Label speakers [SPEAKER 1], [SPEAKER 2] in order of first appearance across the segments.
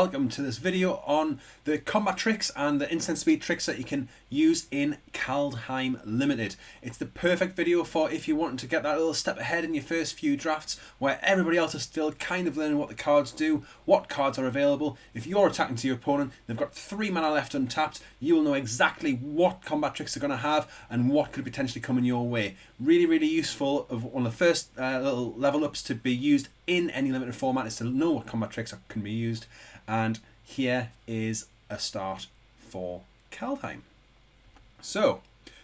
[SPEAKER 1] welcome to this video on the combat tricks and the instant speed tricks that you can use in Kaldheim Limited. It's the perfect video for if you want to get that little step ahead in your first few drafts where everybody else is still kind of learning what the cards do, what cards are available. If you're attacking to your opponent, they've got 3 mana left untapped, you will know exactly what combat tricks they're going to have and what could potentially come in your way. Really useful. One of the first little level ups to be used in any limited format is to know what combat tricks can be used, and here is a start for Kaldheim. So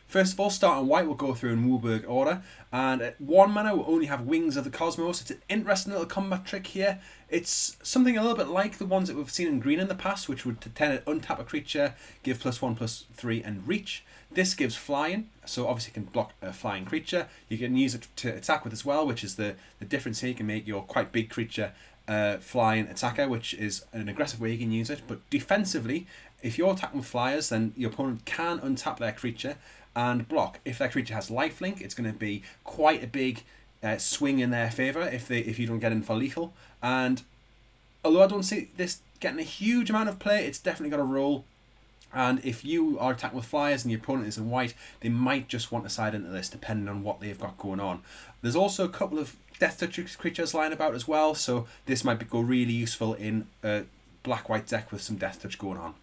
[SPEAKER 1] first of all, start on white, we'll go through in Wooburg order, and at 1 mana we'll only have Wings of the Cosmos. It's an interesting little combat trick here. It's something a little bit like the ones that we've seen in green in the past, which would tend to untap a creature, give +1/+3 and reach. This gives flying, so obviously you can block a flying creature. You can use it to attack with as well, which is the difference here. You can make your quite big creature flying attacker, which is an aggressive way you can use it. But defensively, if you're attacking with flyers, then your opponent can untap their creature and block. If their creature has lifelink, it's going to be quite a big swing in their favour if you don't get in for lethal. And although I don't see this getting a huge amount of play, it's definitely got a role. And if you are attacking with flyers and your opponent is in white, they might just want to side into this depending on what they've got going on. There's also a couple of Death Touch creatures lying about as well, so this might go really useful in a black-white deck with some Death Touch going on.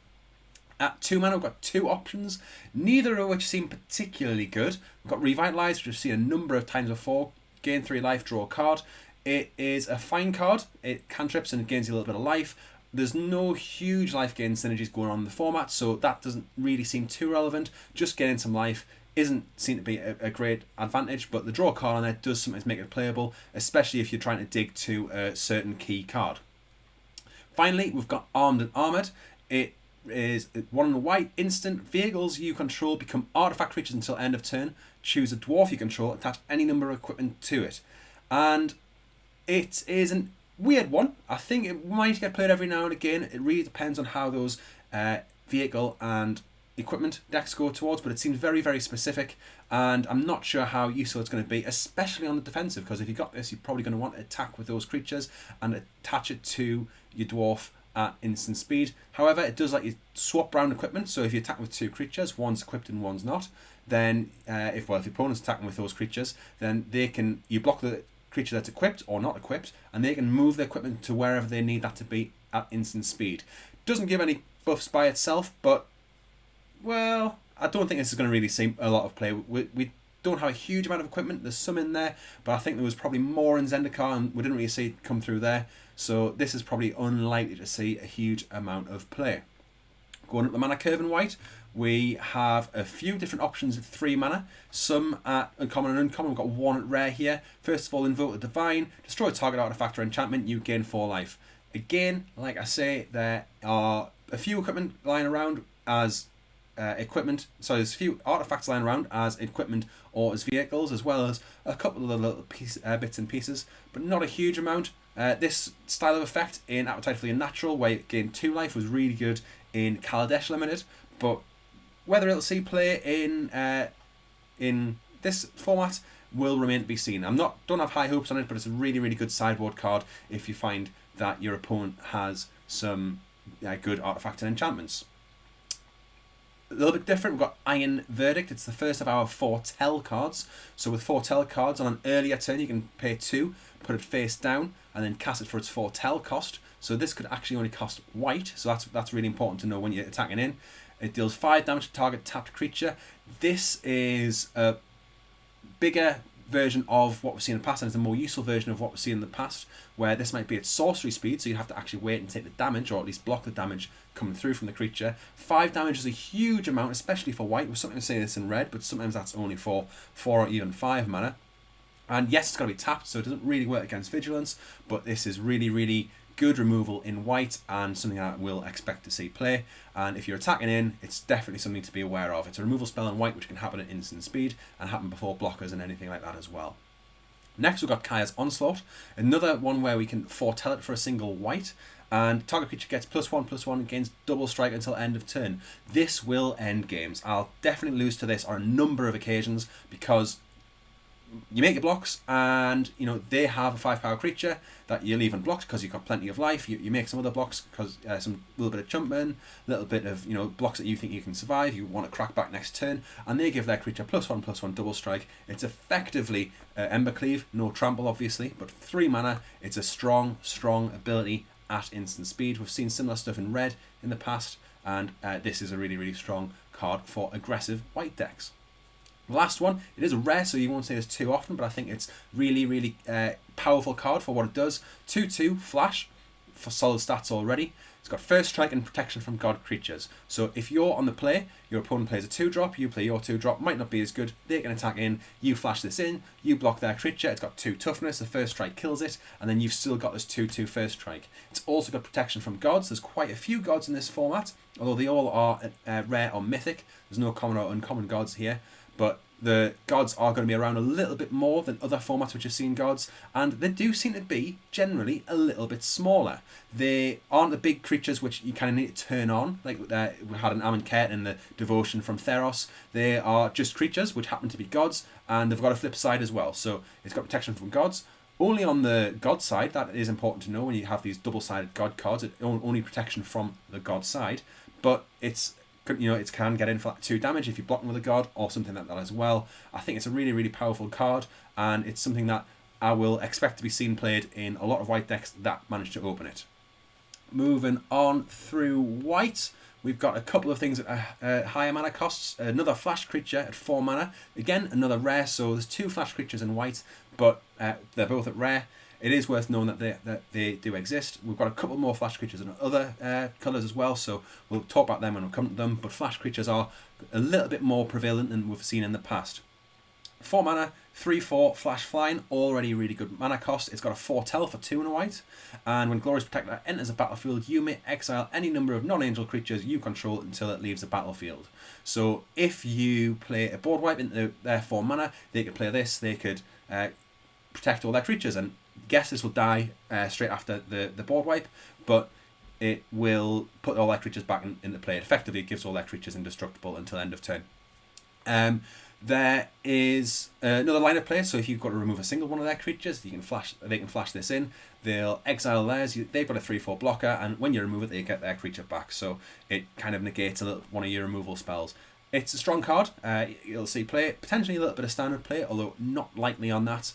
[SPEAKER 1] At 2 mana, we've got 2 options, neither of which seem particularly good. We've got Revitalize, which we've seen a number of times before. Gain 3 life, draw a card. It is a fine card. It cantrips and it gains you a little bit of life. There's no huge life gain synergies going on in the format, so that doesn't really seem too relevant. Just getting some life isn't seen to be a great advantage, but the draw card on it does sometimes make it playable, especially if you're trying to dig to a certain key card. Finally, we've got Armed and Armoured. It is 1 and a white, instant. Vehicles you control become artifact creatures until end of turn. Choose a dwarf you control, attach any number of equipment to it. And it is an weird one. I think it might get played every now and again. It really depends on how those vehicle and equipment decks go towards, but it seems very specific, and I'm not sure how useful it's going to be, especially on the defensive, because if you got this, you're probably going to want to attack with those creatures and attach it to your dwarf at instant speed. However, it does let you swap around equipment, so if you attack with 2 creatures, one's equipped and one's not, then if your opponent's attacking with those creatures, then you block the creature that's equipped or not equipped, and they can move the equipment to wherever they need that to be at instant speed. Doesn't give any buffs by itself, but, well, I don't think this is going to really see a lot of play. We don't have a huge amount of equipment. There's some in there, but I think there was probably more in Zendikar, and we didn't really see it come through there. So this is probably unlikely to see a huge amount of play. Going up the mana curve in white, we have a few different options at 3 mana. Some at uncommon and uncommon. We've got 1 at rare here. First of all, Invoke the Divine. Destroy a target artifact or enchantment. You gain 4 life. Again, like I say, there are a few equipment lying around as equipment. So there's a few artifacts lying around as equipment or as vehicles, as well as a couple of little bits and pieces, but not a huge amount. This style of effect in Appetite for the Unnatural, where it gained 2 life, was really good in Kaladesh Limited, but whether it'll see play in this format will remain to be seen. Don't have high hopes on it, but it's a really good sideboard card if you find that your opponent has some good artifacts and enchantments. A little bit different, we've got Iron Verdict. It's the first of our Foretell cards. So with Foretell cards, on an earlier turn you can pay 2, put it face down, and then cast it for its Foretell cost. So this could actually only cost white, so that's really important to know when you're attacking in. It deals 5 damage to target tapped creature. This is a bigger version of what we've seen in the past, and it's a more useful version of what we've seen in the past, where this might be at sorcery speed, so you have to actually wait and take the damage, or at least block the damage coming through from the creature. 5 damage is a huge amount, especially for white. We're something to say this in red, but sometimes that's only for 4 or even 5 mana. And yes, it's got to be tapped, so it doesn't really work against vigilance, but this is really good removal in white, and something that we'll expect to see play. And if you're attacking in, it's definitely something to be aware of. It's a removal spell in white which can happen at instant speed and happen before blockers and anything like that as well. Next we've got Kaya's Onslaught, another one where we can foretell it for a single white, and target creature gets +1/+1, gains double strike until end of turn. This will end games. I'll definitely lose to this on a number of occasions because you make your blocks, and they have a 5-power creature that you leave unblocked because you've got plenty of life. You make some other blocks because some little bit of jumping, little bit of blocks that you think you can survive. You want to crack back next turn, and they give their creature +1/+1 double strike. It's effectively Embercleave, no trample obviously, but 3 mana. It's a strong ability at instant speed. We've seen similar stuff in red in the past, and this is a really strong card for aggressive white decks. The last one, it is a rare, so you won't see this too often, but I think it's really powerful card for what it does. 2/2 flash for solid stats already. It's got first strike and protection from god creatures. So if you're on the play, your opponent plays a 2-drop, you play your 2-drop, might not be as good, they can attack in, you flash this in, you block their creature, it's got 2 toughness, the first strike kills it, and then you've still got this 2/2 first strike. It's also got protection from gods. There's quite a few gods in this format, although they all are rare or mythic. There's no common or uncommon gods here, but the gods are going to be around a little bit more than other formats which have seen gods, and they do seem to be generally a little bit smaller. They aren't the big creatures which you kind of need to turn on, like we had an Amonkhet in the Devotion from Theros. They are just creatures which happen to be gods, and they've got a flip side as well. So it's got protection from gods. Only on the god side, that is important to know when you have these double-sided god cards, it's only protection from the god side, but it can get in for that 2 damage if you're blocking with a god or something like that as well. I think it's a really powerful card, and it's something that I will expect to be seen played in a lot of white decks that manage to open it. Moving on through white, we've got a couple of things at higher mana costs. Another flash creature at 4 mana. Again, another rare, so there's 2 flash creatures in white, but they're both at rare. It is worth knowing that they do exist. We've got a couple more flash creatures in other colours as well, so we'll talk about them when we come to them, but flash creatures are a little bit more prevalent than we've seen in the past. 4 mana, 3/4 flash flying, already really good mana cost. It's got a foretell for 2 and a white, and when Glorious Protector enters a battlefield, you may exile any number of non-angel creatures you control until it leaves the battlefield. So if you play a board wipe into their 4 mana, they could play this, they could protect all their creatures, and guess this will die straight after the board wipe, but it will put all their creatures back into play. Effectively, it gives all their creatures indestructible until end of turn. There is another line of play, so if you've got to remove a single one of their creatures, they can flash this in. They'll exile theirs. They've got a 3/4 blocker, and when you remove it, they get their creature back. So it kind of negates one of your removal spells. It's a strong card. You'll see play, potentially a little bit of standard play, although not likely on that.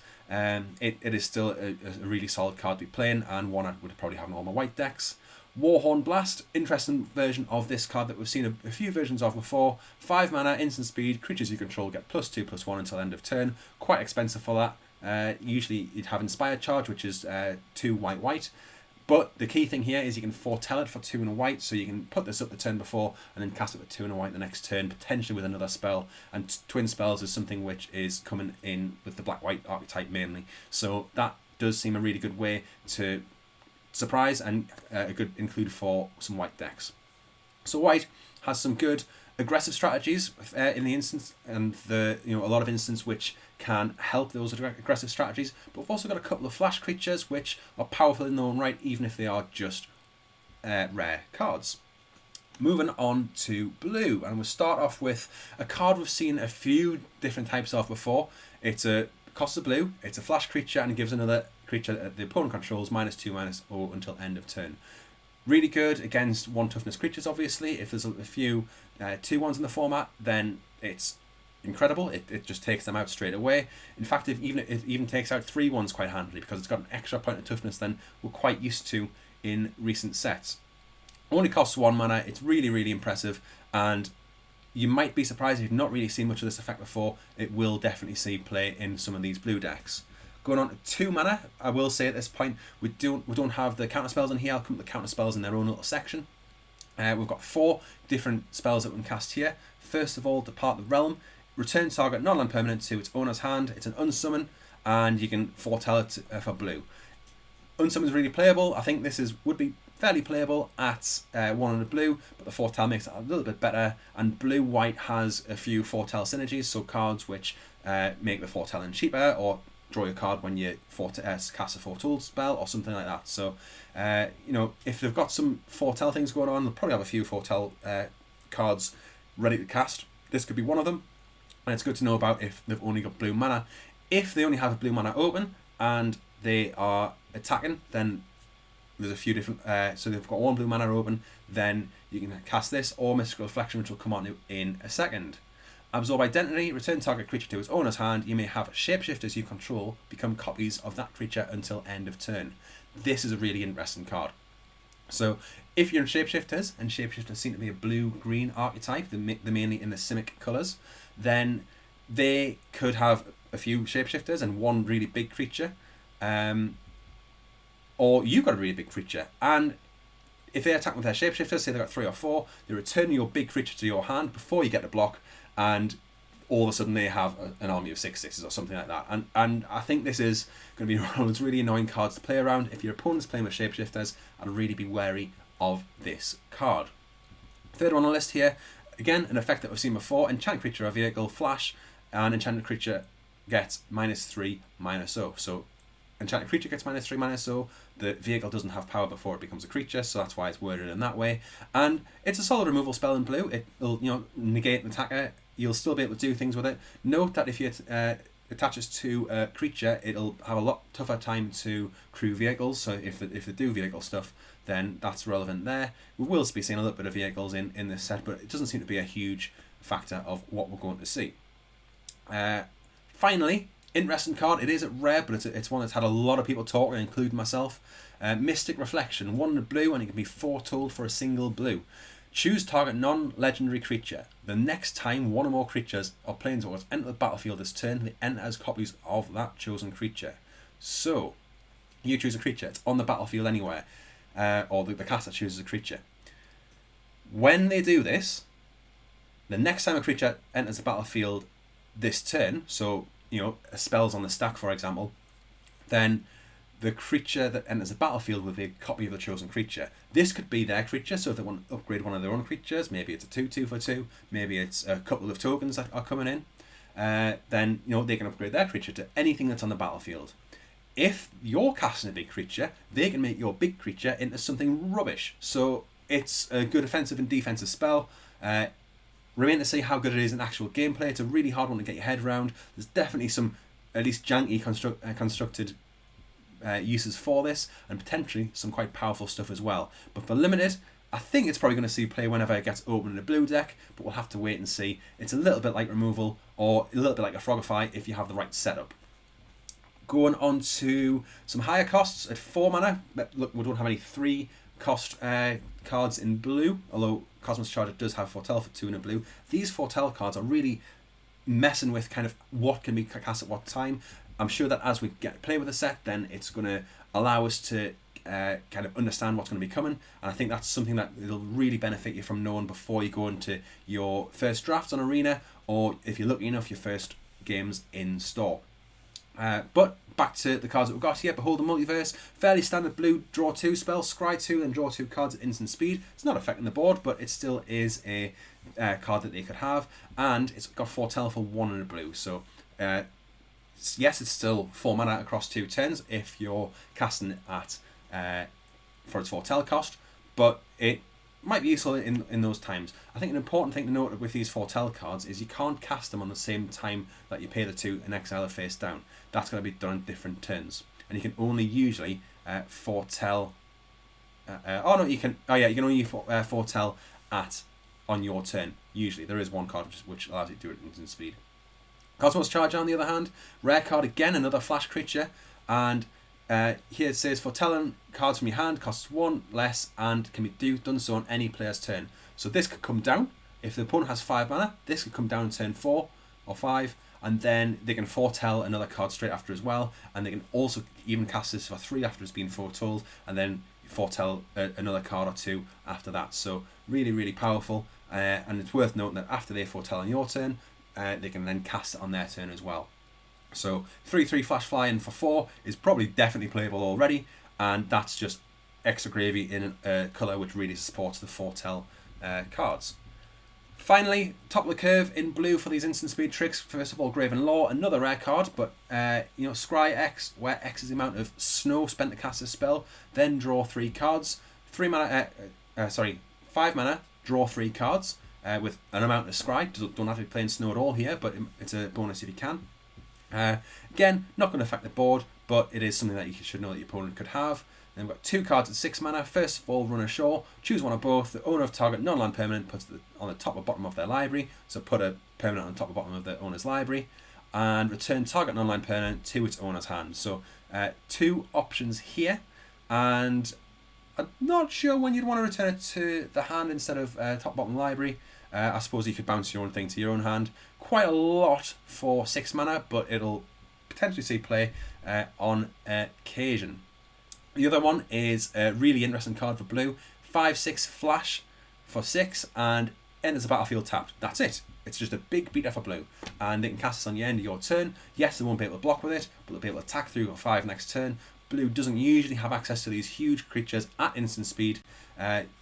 [SPEAKER 1] It is still a really solid card to be playing, and one I would probably have in all my white decks. Warhorn Blast, interesting version of this card that we've seen a few versions of before. 5 mana, instant speed, creatures you control get +2/+1 until end of turn. Quite expensive for that. Usually you'd have Inspired Charge, which is 2 white. But the key thing here is you can foretell it for 2 and a white, so you can put this up the turn before and then cast it with 2 and a white the next turn, potentially with another spell. And twin spells is something which is coming in with the black-white archetype mainly. So that does seem a really good way to surprise and a good include for some white decks. So white has some good aggressive strategies in the instance, and a lot of instances which can help those aggressive strategies, but we've also got a couple of flash creatures which are powerful in their own right, even if they are just rare cards. Moving on to blue, and we'll start off with a card we've seen a few different types of before. It's a cost of blue, it's a flash creature, and it gives another creature that the opponent controls -2/-0 until end of turn. Really good against 1 toughness creatures, obviously. If there's a few 2/1s in the format, then it's incredible. It just takes them out straight away. In fact, it even takes out 3/1s quite handily, because it's got an extra point of toughness than we're quite used to in recent sets. Only costs 1 mana. It's really impressive, and you might be surprised if you've not really seen much of this effect before. It will definitely see play in some of these blue decks. Going on to 2 mana, I will say at this point we don't have the counter spells in here. I'll come to the counter spells in their own little section. We've got 4 different spells that we can cast here. First of all, Depart the Realm. Return target non-land permanent to its owner's hand. It's an unsummon, and you can foretell it for blue. Unsummon is really playable. I think this would be fairly playable at 1 and a blue, but the foretell makes it a little bit better. And blue-white has a few foretell synergies, so cards which make the foretelling cheaper, or draw your card when you cast a foretold spell or something like that. So, if they've got some foretell things going on, they'll probably have a few foretell cards ready to cast. This could be one of them, and it's good to know about if they've only got blue mana. If they only have a blue mana open and they are attacking, then there's a few different, so they've got one blue mana open, then you can cast this, or Mystical Reflection, which will come on in a second. Absorb Identity, return target creature to its owner's hand. You may have shapeshifters you control become copies of that creature until end of turn. This is a really interesting card. So if you're in shapeshifters, and shapeshifters seem to be a blue-green archetype, they're mainly in the Simic colours, then they could have a few shapeshifters and one really big creature, or you've got a really big creature, and if they attack with their shapeshifters, say they've got 3 or 4, they return your big creature to your hand before you get the block, and all of a sudden they have an army of 6/6s or something like that. And I think this is going to be one of those really annoying cards to play around. If your opponent's playing with shapeshifters, I'd really be wary of this card. Third one on the list here, again, an effect that we've seen before. Enchanted creature or vehicle, flash, and enchanted creature gets -3/-0. So enchanted creature gets -3/-0. The vehicle doesn't have power before it becomes a creature, so that's why it's worded in that way. And it's a solid removal spell in blue. It'll negate an attacker. You'll still be able to do things with it. Note that if you attaches to a creature, it'll have a lot tougher time to crew vehicles. So if they do vehicle stuff, then that's relevant there. We will be seeing a little bit of vehicles in this set, but it doesn't seem to be a huge factor of what we're going to see. Finally, interesting card. It is rare, but it's one that's had a lot of people talking, including myself. Mystic Reflection, 1 in a blue, and it can be foretold for a single blue. Choose target non-legendary creature. The next time one or more creatures or planeswalkers enter the battlefield this turn, they enter as copies of that chosen creature. So, you choose a creature. It's on the battlefield anywhere, or the caster chooses a creature. When they do this, the next time a creature enters the battlefield this turn, so a spell's on the stack, for example, then the creature that enters the battlefield will be a copy of the chosen creature. This could be their creature, so if they want to upgrade one of their own creatures, maybe it's a 2/2 for 2, maybe it's a couple of tokens that are coming in, then they can upgrade their creature to anything that's on the battlefield. If you're casting a big creature, they can make your big creature into something rubbish. So it's a good offensive and defensive spell. Remain to see how good it is in actual gameplay. It's a really hard one to get your head around. There's definitely some at least janky constructed uses for this, and potentially some quite powerful stuff as well. But for limited, I think it's probably going to see play whenever it gets open in a blue deck, but we'll have to wait and see. It's a little bit like removal, or a little bit like a Frogify if you have the right setup. Going on to some higher costs at 4 mana. Look, we don't have any 3 cost cards in blue, although Cosmos Charger does have Foretell for 2 in a blue. These Foretell cards are really messing with kind of what can be cast at what time. I'm sure that as we get play with the set, then it's going to allow us to kind of understand what's going to be coming, and I think that's something that it'll really benefit you from knowing before you go into your first drafts on Arena, or if you're lucky enough, your first games in store. But back to the cards that we've got here. Behold the Multiverse, fairly standard blue, draw 2 spell, scry 2 and draw 2 cards at instant speed. It's not affecting the board, but it still is a card that they could have, and it's got Foretell for 1 in a blue, so yes, it's still 4 mana across 2 turns if you're casting it at for its Foretell cost, but it might be useful in those times. I think an important thing to note with these Foretell cards is you can't cast them on the same time that you pay the 2 and exile it face down. That's going to be done on different turns, and you can only usually foretell. You can only foretell on your turn. Usually, there is one card which allows you to do it at instant speed. Cosmos Charger, on the other hand, rare card again, another flash creature, and here it says foretelling cards from your hand costs 1 less and can be done so on any player's turn. So this could come down if the opponent has 5 mana. This could come down in turn 4 or 5, and then they can foretell another card straight after as well, and they can also even cast this for 3 after it's been foretold, and then foretell another card or 2 after that. So really, really powerful, and it's worth noting that after they foretell on your turn, they can then cast it on their turn as well. So 3/3 flash flying for 4 is probably definitely playable already, and that's just extra gravy in a colour which really supports the foretell cards. Finally, top of the curve in blue for these instant speed tricks. First of all, Graven Law, another rare card, but Scry X, where X is the amount of snow spent to cast a spell, then draw 3 cards. 5 mana, draw 3 cards. With an amount of scry. Don't have to be playing snow at all here, but it's a bonus if you can. Again, not going to affect the board, but it is something that you should know that your opponent could have. Then we've got 2 cards at 6 mana. First of all, run ashore. Choose one or both. The owner of target non-land permanent puts it on the top or bottom of their library. So put a permanent on top or bottom of the owner's library. And return target non-land permanent to its owner's hand. So 2 options here. And I'm not sure when you'd want to return it to the hand instead of top bottom library. I suppose you could bounce your own thing to your own hand. Quite a lot for 6 mana, but it'll potentially see play on occasion. The other one is a really interesting card for blue. 5/6 flash for 6 and enters the battlefield tapped. That's it. It's just a big beater for blue. And they can cast this on the end of your turn. Yes, they won't be able to block with it, but they'll be able to attack through 5 next turn. Blue doesn't usually have access to these huge creatures at instant speed.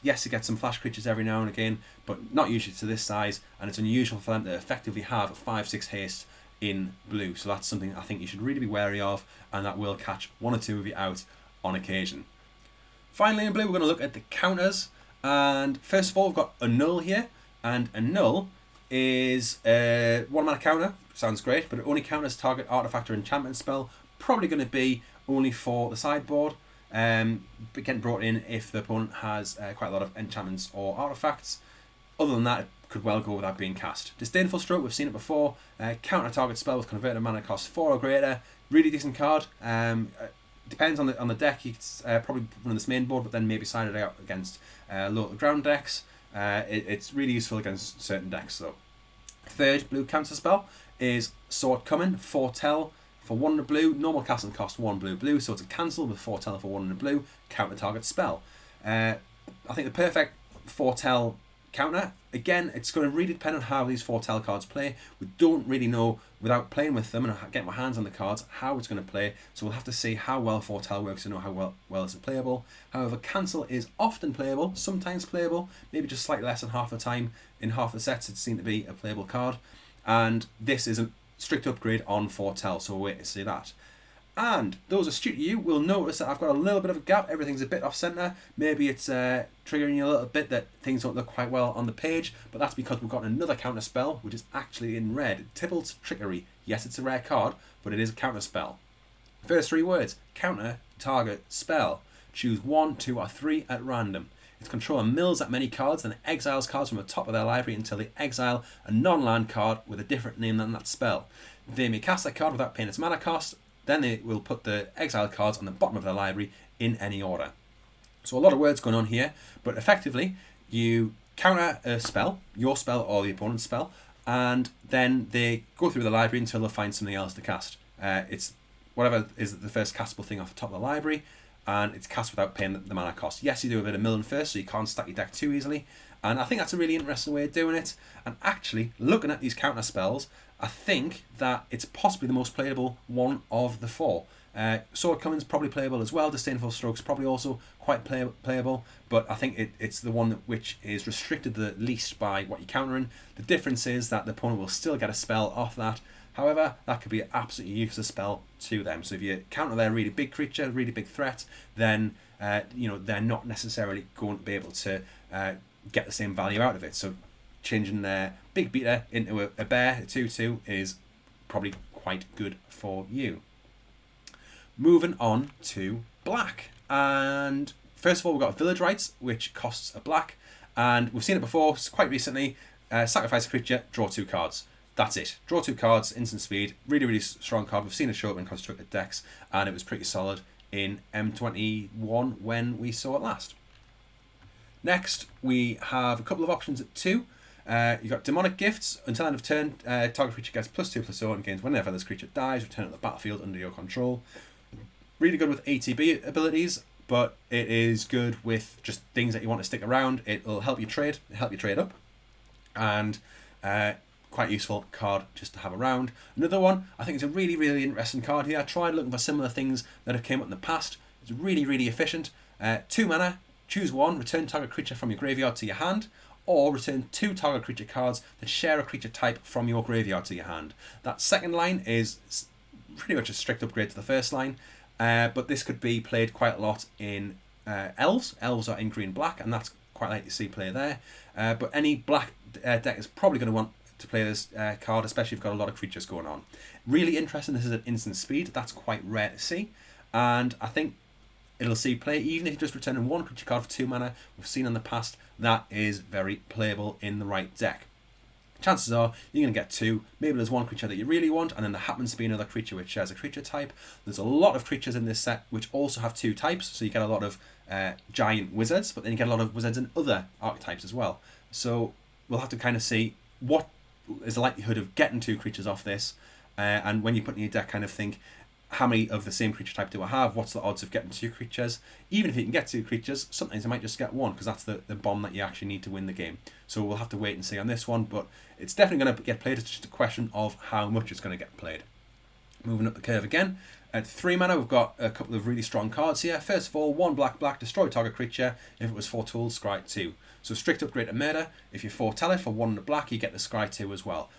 [SPEAKER 1] Yes, it gets some flash creatures every now and again, but not usually to this size, and it's unusual for them to effectively have a 5/6 haste in blue. So that's something I think you should really be wary of, and that will catch 1 or 2 of you out on occasion. Finally in blue, we're going to look at the counters, and first of all, we've got a null here, and a null is a 1 mana counter. Sounds great, but it only counters target artifact or enchantment spell. Probably going to be only for the sideboard, but getting brought in if the opponent has quite a lot of enchantments or artifacts. Other than that, it could well go without being cast. Disdainful Stroke, we've seen it before. Counter target spell with converted mana cost 4 or greater. Really decent card. Depends on the deck. You could probably run this main board, but then maybe side it out against low to ground decks. It's really useful against certain decks though. Third blue counter spell is Sword Coming, Foretell. For 1 in a blue, normal casting cost 1 blue, so it's a cancel with Foretell for 1 in a blue, counter target spell. I think the perfect Foretell counter, again, it's going to really depend on how these Foretell cards play. We don't really know, without playing with them and getting my hands on the cards, how it's going to play, so we'll have to see how well Foretell works to know how well it's playable. However, cancel is often playable, sometimes playable, maybe just slightly less than half the time. In half the sets, it's seen to be a playable card, and this is a strict upgrade on Foretell, so we'll wait to see that. And those astute of you will notice that I've got a little bit of a gap. Everything's a bit off centre. Maybe it's triggering you a little bit that things don't look quite well on the page, but that's because we've got another counter spell which is actually in red. Tibble's Trickery. Yes, it's a rare card, but it is a counter spell. First 3 words: counter target spell. Choose 1, 2 or 3 at random. Its controller mills that many cards and exiles cards from the top of their library until they exile a non-land card with a different name than that spell. They may cast that card without paying its mana cost, then they will put the exiled cards on the bottom of their library in any order. So a lot of words going on here, but effectively you counter a spell, your spell or the opponent's spell, and then they go through the library until they find something else to cast. It's whatever is the first castable thing off the top of the library, and it's cast without paying the mana cost. Yes, you do a bit of milling first, so you can't stack your deck too easily, and I think that's a really interesting way of doing it. And actually, looking at these counter spells, I think that it's possibly the most playable one of the 4. Sword Coming's probably playable as well. Disdainful Stroke's probably also quite playable, but I think it's the one which is restricted the least by what you're countering. The difference is that the opponent will still get a spell off that. However, that could be an absolutely useless spell to them. So if you counter their really big creature, really big threat, then they're not necessarily going to be able to get the same value out of it. So changing their big beater into a bear, a 2/2, is probably quite good for you. Moving on to black. And first of all, we've got Village Rites, which costs a black. And we've seen it before, quite recently. Sacrifice a creature, draw 2 cards. That's it. Draw 2 cards, instant speed. Really, really strong card. We've seen it show up in constructed decks, and it was pretty solid in M21 when we saw it last. Next, we have a couple of options at 2. You've got Demonic Gifts. Until end of turn, target creature gets +2/+0 and gains whenever this creature dies. Return it to the battlefield under your control. Really good with ATB abilities, but it is good with just things that you want to stick around. It'll help you trade up, and quite useful card just to have around. Another one, I think it's a really, really interesting card here. I tried looking for similar things that have came up in the past. It's really, really efficient. 2 mana, choose 1, return target creature from your graveyard to your hand, or return 2 target creature cards that share a creature type from your graveyard to your hand. That second line is pretty much a strict upgrade to the first line, but this could be played quite a lot in Elves. Elves are in green-black, and that's quite likely to see play there. But any black deck is probably going to want to play this card, especially if you've got a lot of creatures going on. Really interesting, this is at instant speed, that's quite rare to see, and I think it'll see play even if you're just returning one creature card for 2 mana. We've seen in the past that is very playable in the right deck. Chances are you're going to get 2, maybe there's one creature that you really want, and then there happens to be another creature which shares a creature type. There's a lot of creatures in this set which also have 2 types, so you get a lot of giant wizards, but then you get a lot of wizards in other archetypes as well. So we'll have to kind of see what is the likelihood of getting 2 creatures off this, and when you put in your deck, kind of think, how many of the same creature type do I have? What's the odds of getting 2 creatures? Even if you can get 2 creatures, sometimes you might just get 1, because that's the bomb that you actually need to win the game. So we'll have to wait and see on this one, but it's definitely going to get played. It's just a question of how much it's going to get played. Moving up the curve again. At 3 mana, we've got a couple of really strong cards here. First of all, 1 black, destroy target creature. If it was 4 tools, scry it 2. So strict upgrade to murder. If you foretell it for 1 and a black, you get the scry 2 as well.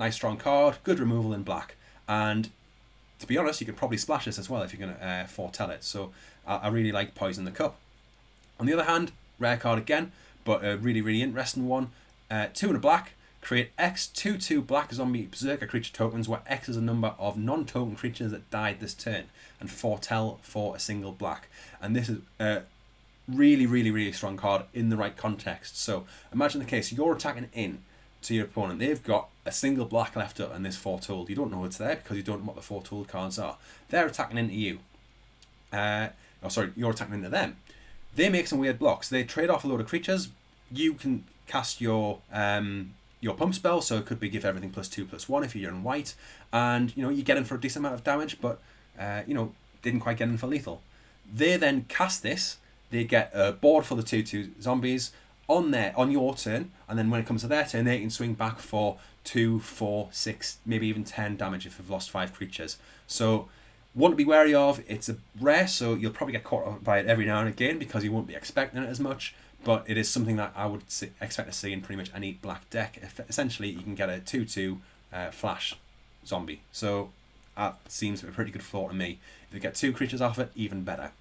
[SPEAKER 1] Nice strong card, good removal in black. And to be honest, you could probably splash this as well if you're going to foretell it. So I really like Poison the Cup. On the other hand, rare card again, but a really, really interesting one. 2 and a black, create X 2/2 black zombie berserker creature tokens, where X is a number of non-token creatures that died this turn, and foretell for a single black. And this is a really, really, really strong card in the right context. So imagine the case, you're attacking in to your opponent. They've got a single black left up and this foretold. You don't know it's there because you don't know what the foretold cards are. They're attacking into you. You're attacking into them. They make some weird blocks. They trade off a load of creatures. You can cast your pump spell, so it could be give everything +2/+1 if you're in white, and you get in for a decent amount of damage, but didn't quite get in for lethal. They then cast this. They get a board for the 2/2 zombies on your turn, and then when it comes to their turn, they can swing back for 2, 4, 6, maybe even 10 damage if you've lost 5 creatures. So one to be wary of. It's a rare, so you'll probably get caught by it every now and again because you won't be expecting it as much, but it is something that I would expect to see in pretty much any black deck. Essentially, you can get a 2/2 flash zombie. So that seems a pretty good floor to me. If you get 2 creatures off it, even better.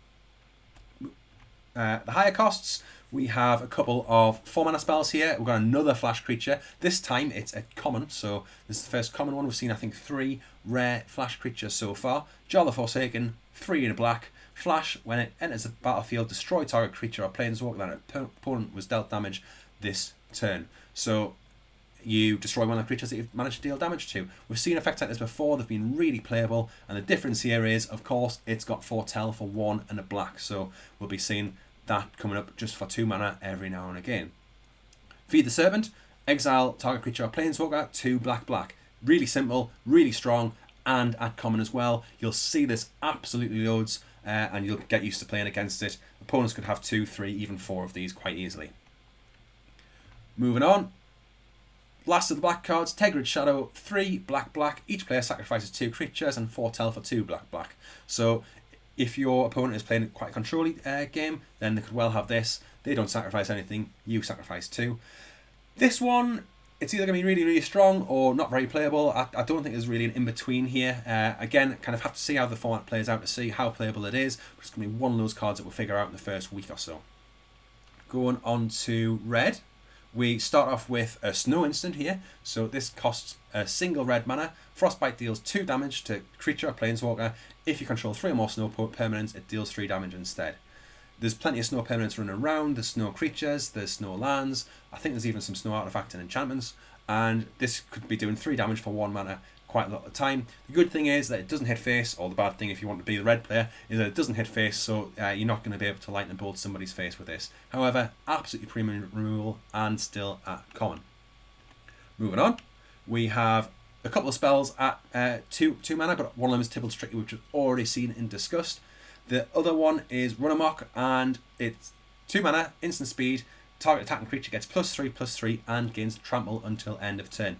[SPEAKER 1] The higher costs, we have a couple of 4 mana spells here. We've got another flash creature. This time it's a common, so this is the first common one. We've seen, I think, 3 rare flash creatures so far. Jar the Forsaken, 3 in a black. Flash, when it enters the battlefield, destroy target creature or planeswalker that an opponent was dealt damage this turn. So you destroy one of the creatures that you've managed to deal damage to. We've seen effects like this before. They've been really playable, and the difference here is, of course, it's got foretell for 1 and a black. So we'll be seeing that coming up just for 2 mana every now and again. Feed the Serpent, exile target creature or planeswalker, 2 black. Really simple, really strong, and at common as well. You'll see this absolutely loads, and you'll get used to playing against it. Opponents could have 2, 3, even 4 of these quite easily. Moving on. Last of the black cards, Tegrid Shadow, 3 black. Each player sacrifices 2 creatures and foretell for 2 black. So if your opponent is playing quite a control game, then they could well have this. They don't sacrifice anything, you sacrifice 2. This one, it's either going to be really, really strong or not very playable. I don't think there's really an in-between here. Again, kind of have to see how the format plays out to see how playable it is. But it's going to be one of those cards that we'll figure out in the first week or so. Going on to red. We start off with a snow instant here. So this costs a single red mana. Frostbite deals 2 damage to creature or planeswalker. If you control 3 or more snow permanents, it deals 3 damage instead. There's plenty of snow permanents running around. There's snow creatures, there's snow lands. I think there's even some snow artifacts and enchantments. And this could be doing 3 damage for 1 mana quite a lot of the time. The good thing is that it doesn't hit face, or the bad thing if you want to be the red player is that it doesn't hit face, so you're not going to be able to lightning bolt somebody's face with this. However, absolutely premium removal and still at common. Moving on, we have a couple of spells at 2 mana, but one of them is Tibble's Tricky, which we've already seen and discussed. The other one is Run Amok, and it's 2 mana, instant speed, target attacking creature gets +3/+3 and gains trample until end of turn.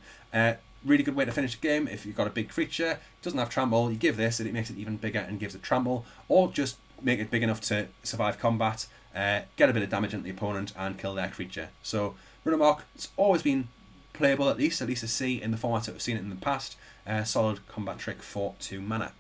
[SPEAKER 1] Really good way to finish the game. If you've got a big creature, doesn't have trample, you give this and it makes it even bigger and gives it trample, or just make it big enough to survive combat, get a bit of damage into the opponent and kill their creature. So Run Amok, it's always been playable, at least to see in the formats that we've seen it in the past. Solid combat trick for 2 mana.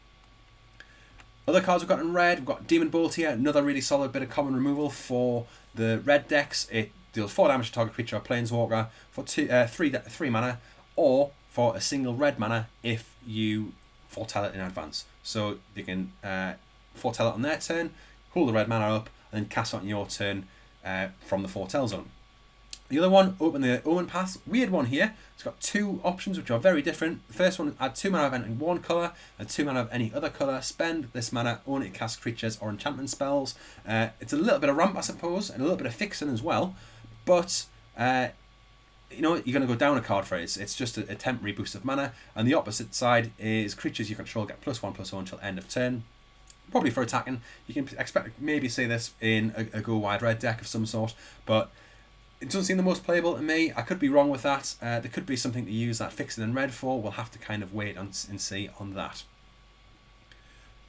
[SPEAKER 1] Other cards we've got in red, we've got Demon Bolt here, another really solid bit of common removal for the red decks. It deals 4 damage to target creature or planeswalker for 3 mana. or for a single red mana if you foretell it in advance. So you can foretell it on their turn, hold the red mana up, and then cast it on your turn from the foretell zone. The other one, open the Omen Paths. Weird one here. It's got two options which are very different. The first one, add 2 mana of any one colour and 2 mana of any other colour. Spend this mana, own it, cast creatures or enchantment spells. It's a little bit of ramp, I suppose, and a little bit of fixing as well. But you know, you're going to go down a card for it. It's just a temporary boost of mana. And the opposite side is creatures you control get +1/+0 until end of turn. Probably for attacking. You can expect maybe see this in a go wide red deck of some sort, but it doesn't seem the most playable to me. I could be wrong with that. There could be something to use that fixing in red for. We'll have to kind of wait and see on that.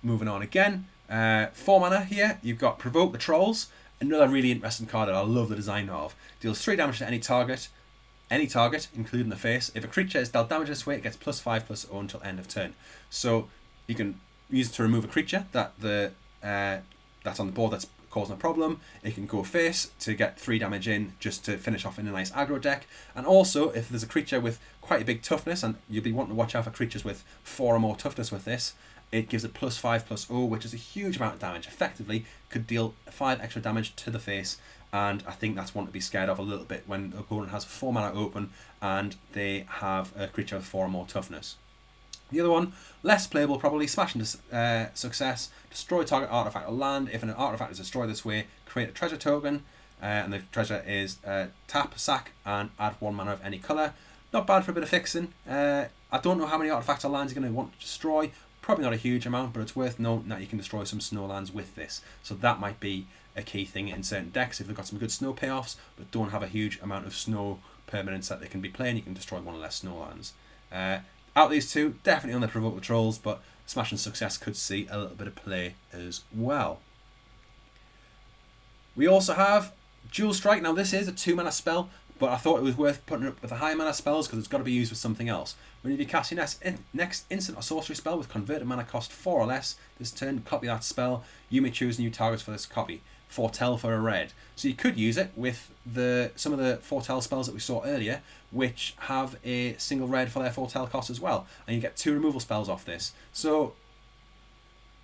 [SPEAKER 1] Moving on again. 4 mana here. You've got Provoke the Trolls. Another really interesting card that I love the design of. Deals 3 damage to any target, including the face. If a creature is dealt damage this way, it gets +5/+0 until end of turn. So you can use it to remove a creature that's on the board that's causing a problem. It can go face to get 3 damage in just to finish off in a nice aggro deck. And also, if there's a creature with quite a big toughness, and you'll be wanting to watch out for creatures with 4 or more toughness with this, it gives it +5/+0, which is a huge amount of damage. Effectively, could deal 5 extra damage to the face, and I think that's one to be scared of a little bit when the opponent has 4 mana open and they have a creature with 4 or more toughness. The other one, less playable probably, Smash into Success. Destroy target artifact or land. If an artifact is destroyed this way, create a treasure token. And the treasure is tap, sack, and add 1 mana of any colour. Not bad for a bit of fixing. I don't know how many artifacts or lands you're going to want to destroy. Probably not a huge amount, but it's worth noting that you can destroy some snow lands with this. So that might be a key thing in certain decks. If they've got some good snow payoffs, but don't have a huge amount of snow permanents that they can be playing, you can destroy 1 or less snow lands. Out of these two, definitely on the Provoke the Trolls, but Smash and Success could see a little bit of play as well. We also have Dual Strike. Now this is a 2 mana spell, but I thought it was worth putting it with the high mana spells because it's got to be used with something else. Whenever you cast your next instant or sorcery spell with converted mana cost 4 or less this turn, copy that spell. You may choose new targets for this copy. Foretell for a red. So you could use it with some of the foretell spells that we saw earlier, which have a single red for their foretell cost as well, and you get 2 removal spells off this. So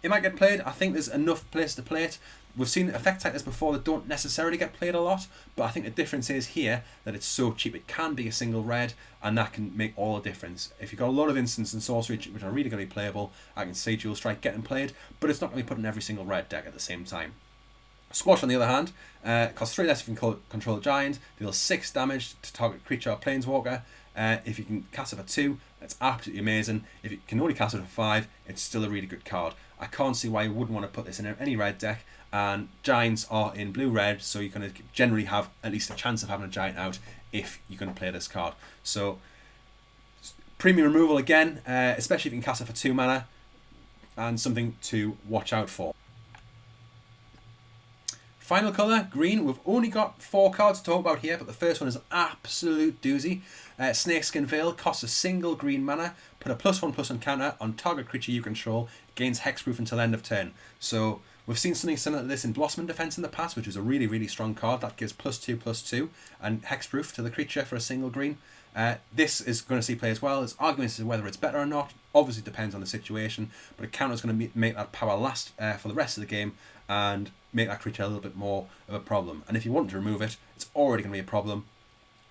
[SPEAKER 1] it might get played. I think there's enough place to play it. We've seen effects like this before that don't necessarily get played a lot, but I think the difference is here that it's so cheap. It can be a single red, and that can make all the difference. If you've got a lot of instants and sorcery which are really going to be playable, I can see Dual Strike getting played, but it's not going to be put in every single red deck at the same time. Squash, on the other hand, costs 3 less if you can control a giant, deals 6 damage to target creature or planeswalker. If you can cast it for 2, that's absolutely amazing. If you can only cast it for 5, it's still a really good card. I can't see why you wouldn't want to put this in any red deck, and giants are in blue-red, so you're going to generally have at least a chance of having a giant out if you're going to play this card. So, premium removal again, especially if you can cast it for 2 mana, and something to watch out for. Final colour, green. We've only got 4 cards to talk about here, but the first one is an absolute doozy. Snakeskin Veil costs a single green mana. Put a +1/+1 counter on target creature you control. Gains hexproof until end of turn. So we've seen something similar to this in Blossom Defense in the past, which is a really, really strong card. That gives +2/+2 and hexproof to the creature for a single green. This is going to see play as well. There's arguments as to whether it's better or not. Obviously it depends on the situation, but a counter is going to make that power last for the rest of the game and make that creature a little bit more of a problem. And if you want to remove it, it's already going to be a problem.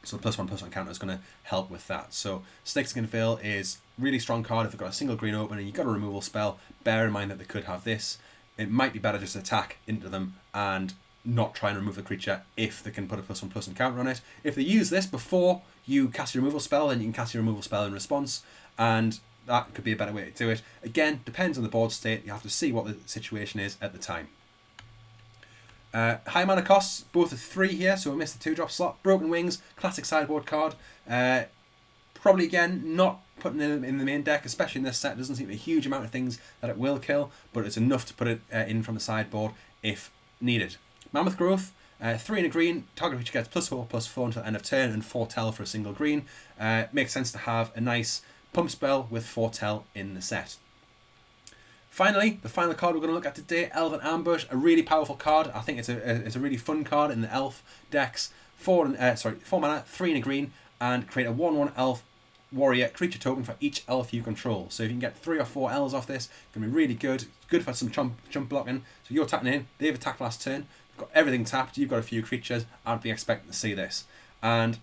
[SPEAKER 1] So the +1/+1 counter is going to help with that. So Snakeskin Veil is a really strong card. If they've got a single green open and you've got a removal spell, bear in mind that they could have this. It might be better just to attack into them and not try and remove the creature if they can put a +1/+1 counter on it. If they use this before you cast your removal spell, then you can cast your removal spell in response, and that could be a better way to do it. Again, depends on the board state. You have to see what the situation is at the time. High mana costs, both are 3 here, so we missed the 2-drop slot. Broken Wings, classic sideboard card. Probably again, not putting it in the main deck, especially in this set. It doesn't seem to be a huge amount of things that it will kill, but it's enough to put it in from the sideboard if needed. Mammoth Growth, 3 and a green, target creature gets +4/+4 until end of turn, and foretell for a single green. Makes sense to have a nice pump spell with foretell in the set. Finally, the final card we're going to look at today, Elven Ambush, a really powerful card. I think it's a really fun card in the elf decks. 4 mana, 3 and a green, and create a 1/1 elf warrior creature token for each elf you control. So if you can get 3 or 4 elves off this, it's going to be really good. Good for some jump blocking. So you're tapping in, they've attacked last turn, you've got everything tapped, you've got a few creatures. I'd be expecting to see this. And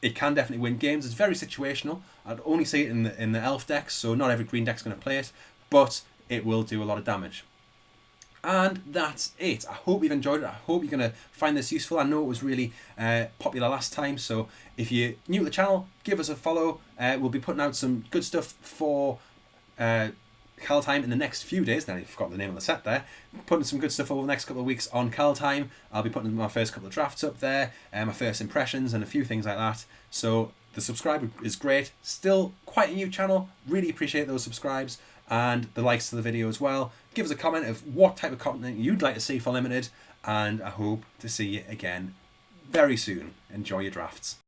[SPEAKER 1] it can definitely win games. It's very situational. I'd only see it in the elf decks, so not every green deck's going to play it, but it will do a lot of damage. And that's it. I hope you've enjoyed it. I hope you're going to find this useful. I know it was really popular last time, so if you're new to the channel, give us a follow. We'll be putting out some good stuff for Kaldheim in the next few days. Now, I forgot the name of the set there. Putting some good stuff over the next couple of weeks on Kaldheim. I'll be putting my first couple of drafts up there, my first impressions and a few things like that. So the subscribe is great. Still quite a new channel. Really appreciate those subscribes and the likes to the video as well. Give us a comment of what type of content you'd like to see for Limited, and I hope to see you again very soon. Enjoy your drafts.